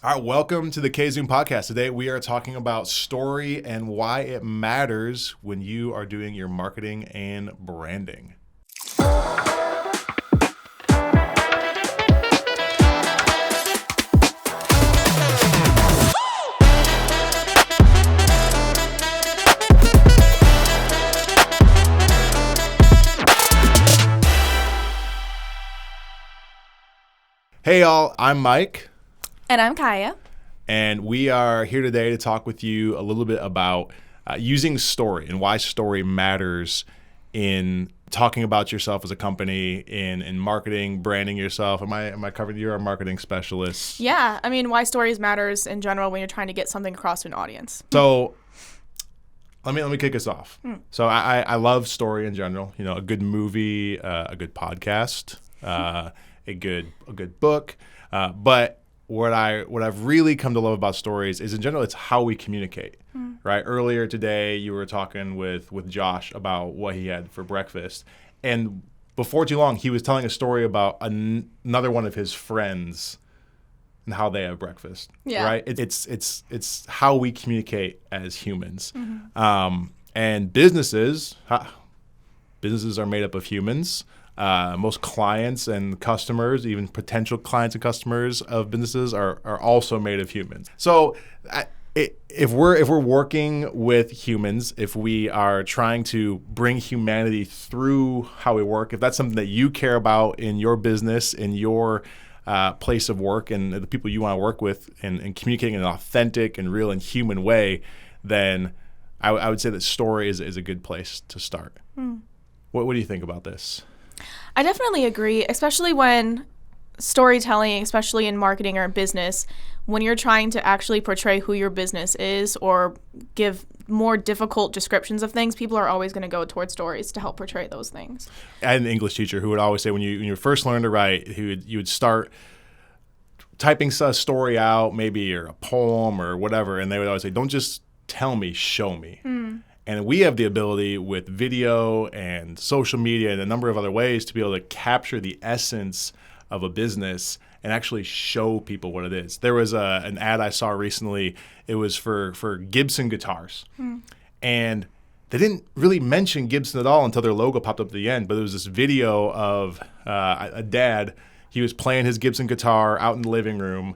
All right, welcome to the K-Zoom podcast. Today we are talking about story and why it matters when you are doing your marketing and branding. Hey y'all, I'm Mike. And I'm Kiah. And we are here today to talk with you a little bit about using story and why story matters in talking about yourself as a company, in marketing, branding yourself. Am I covering? You're a marketing specialist. Yeah, I mean, why stories matters in general when you're trying to get something across to an audience. So let me kick us off. So I love story in general. You know, a good movie, a good podcast, a good book, but what I've really come to love about stories is in general it's how we communicate, right? Earlier today you were talking with Josh about what he had for breakfast, and before too long he was telling a story about another one of his friends and how they have breakfast. Yeah. Right? It's how we communicate as humans, and businesses are made up of humans. Most clients and customers, even potential clients and customers of businesses, are also made of humans. So if we're working with humans, if we are trying to bring humanity through how we work, if that's something that you care about in your business, in your place of work, and the people you want to work with, and communicating in an authentic and real and human way, then I would say that story is a good place to start. What do you think about this? I definitely agree, especially when storytelling, especially in marketing or business, when you're trying to actually portray who your business is or give more difficult descriptions of things, people are always going to go towards stories to help portray those things. I had an English teacher who would always say when you first learn to write, you would start typing a story out, maybe, or a poem or whatever, and they would always say, don't just tell me, show me. And we have the ability with video and social media and a number of other ways to be able to capture the essence of a business and actually show people what it is. There was an ad I saw recently. It was for Gibson guitars. And they didn't really mention Gibson at all until their logo popped up at the end. But there was this video of a dad. He was playing his Gibson guitar out in the living room.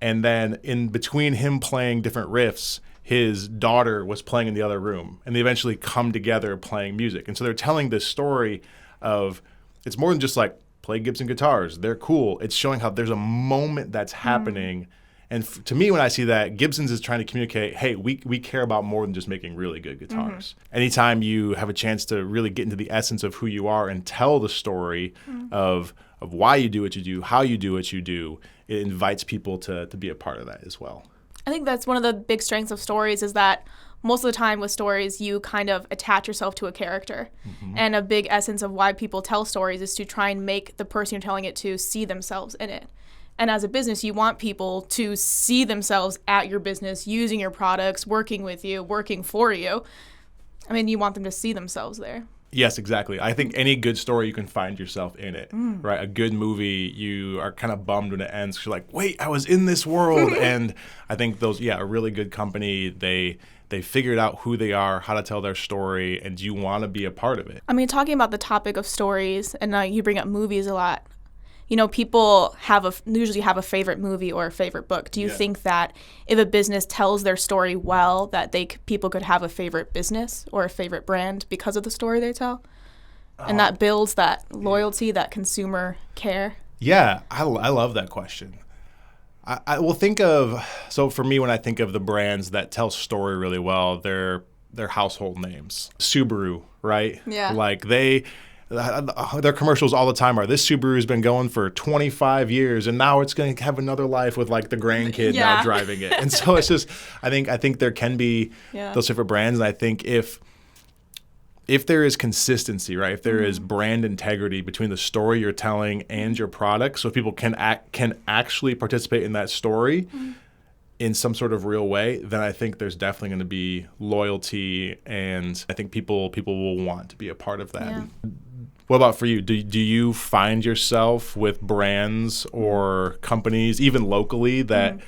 And then in between him playing different riffs, his daughter was playing in the other room, and they eventually come together playing music. And so they're telling this story of, it's more than just like play Gibson guitars. They're cool. It's showing how there's a moment that's happening. And to me, when I see that, Gibson's is trying to communicate, hey, we care about more than just making really good guitars. Anytime you have a chance to really get into the essence of who you are and tell the story of why you do what you do, how you do what you do, it invites people to be a part of that as well. I think that's one of the big strengths of stories is that most of the time with stories, you kind of attach yourself to a character. And a big essence of why people tell stories is to try and make the person you're telling it to see themselves in it. And as a business, you want people to see themselves at your business, using your products, working with you, working for you. I mean, you want them to see themselves there. Yes, exactly. I think any good story, you can find yourself in it, right? A good movie, you are kind of bummed when it ends because you're like, wait, I was in this world. And I think a really good company, they figured out who they are, how to tell their story, and you want to be a part of it. I mean, talking about the topic of stories, and you bring up movies a lot. You know, people usually have a favorite movie or a favorite book. Do you think that if a business tells their story well, that people could have a favorite business or a favorite brand because of the story they tell? And that builds that loyalty, that consumer care? Yeah, I love that question. I will think of, so for me, when I think of the brands that tell story really well, they're household names. Subaru, right? Yeah. Like their commercials all the time are, this Subaru's been going for 25 years and now it's going to have another life with like the grandkid now driving it. And so it's just, I think there can be those different brands. And I think if there is consistency, right? If there is brand integrity between the story you're telling and your product, so if people can actually participate in that story in some sort of real way, then I think there's definitely going to be loyalty, and I think people will want to be a part of that. Yeah. What about for you? Do you find yourself with brands or companies, even locally, that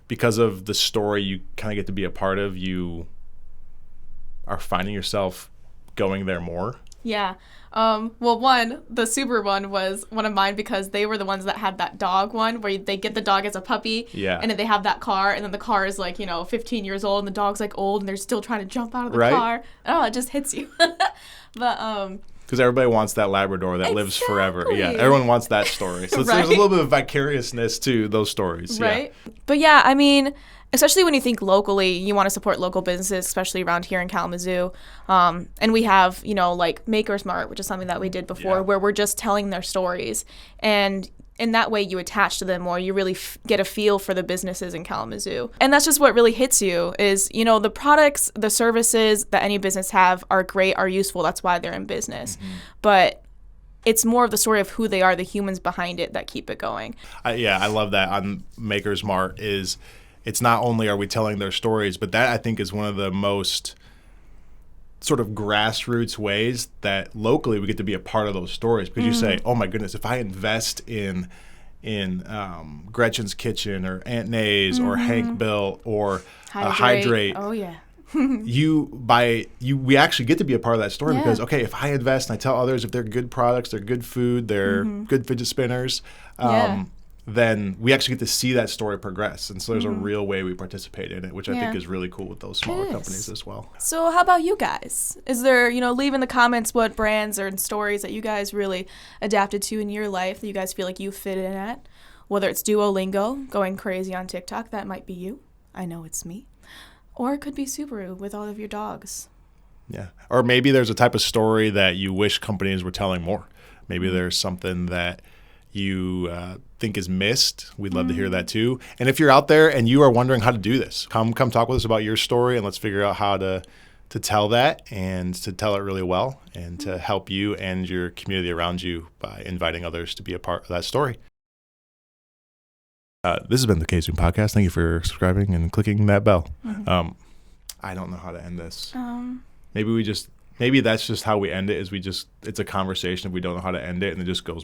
because of the story you kind of get to be a part of, you are finding yourself going there more? Yeah. Well, the Subaru one was one of mine because they were the ones that had that dog one where they get the dog as a puppy. Yeah. And then they have that car, and then the car is like, 15 years old, and the dog's like old, and they're still trying to jump out of the car. Oh, it just hits you. But, because everybody wants that Labrador that lives forever. Yeah, everyone wants that story. So there's a little bit of vicariousness to those stories. Right. Yeah. But yeah, I mean, especially when you think locally, you want to support local businesses, especially around here in Kalamazoo. And we have, like Maker's Mart, which is something that we did before, where we're just telling their stories. And in that way, you attach to them more. You really get a feel for the businesses in Kalamazoo. And that's just what really hits you is, the products, the services that any business have are great, are useful. That's why they're in business. Mm-hmm. But it's more of the story of who they are, the humans behind it that keep it going. I love that on Maker's Mart is it's not only are we telling their stories, but that I think is one of the most sort of grassroots ways that locally we get to be a part of those stories, because you say, oh my goodness, if I invest in Gretchen's Kitchen or Aunt Nay's or Hank Bill or Hydrate. Oh yeah. we actually get to be a part of that story because, okay, if I invest and I tell others if they're good products, they're good food, they're good fidget spinners, then we actually get to see that story progress. And so there's a real way we participate in it, which I think is really cool with those smaller companies as well. So how about you guys? Is there, leave in the comments what brands or stories that you guys really adapted to in your life that you guys feel like you fit in at. Whether it's Duolingo, going crazy on TikTok, that might be you. I know it's me. Or it could be Subaru with all of your dogs. Yeah. Or maybe there's a type of story that you wish companies were telling more. Maybe there's something that you think is missed. We'd love to hear that too. And if you're out there and you are wondering how to do this, come talk with us about your story, and let's figure out how to tell that and to tell it really well and to help you and your community around you by inviting others to be a part of that story. This has been the K-Zoom Podcast. Thank you for subscribing and clicking that bell. I don't know how to end this. Maybe that's just how we end it, is it's a conversation if we don't know how to end it, and it just goes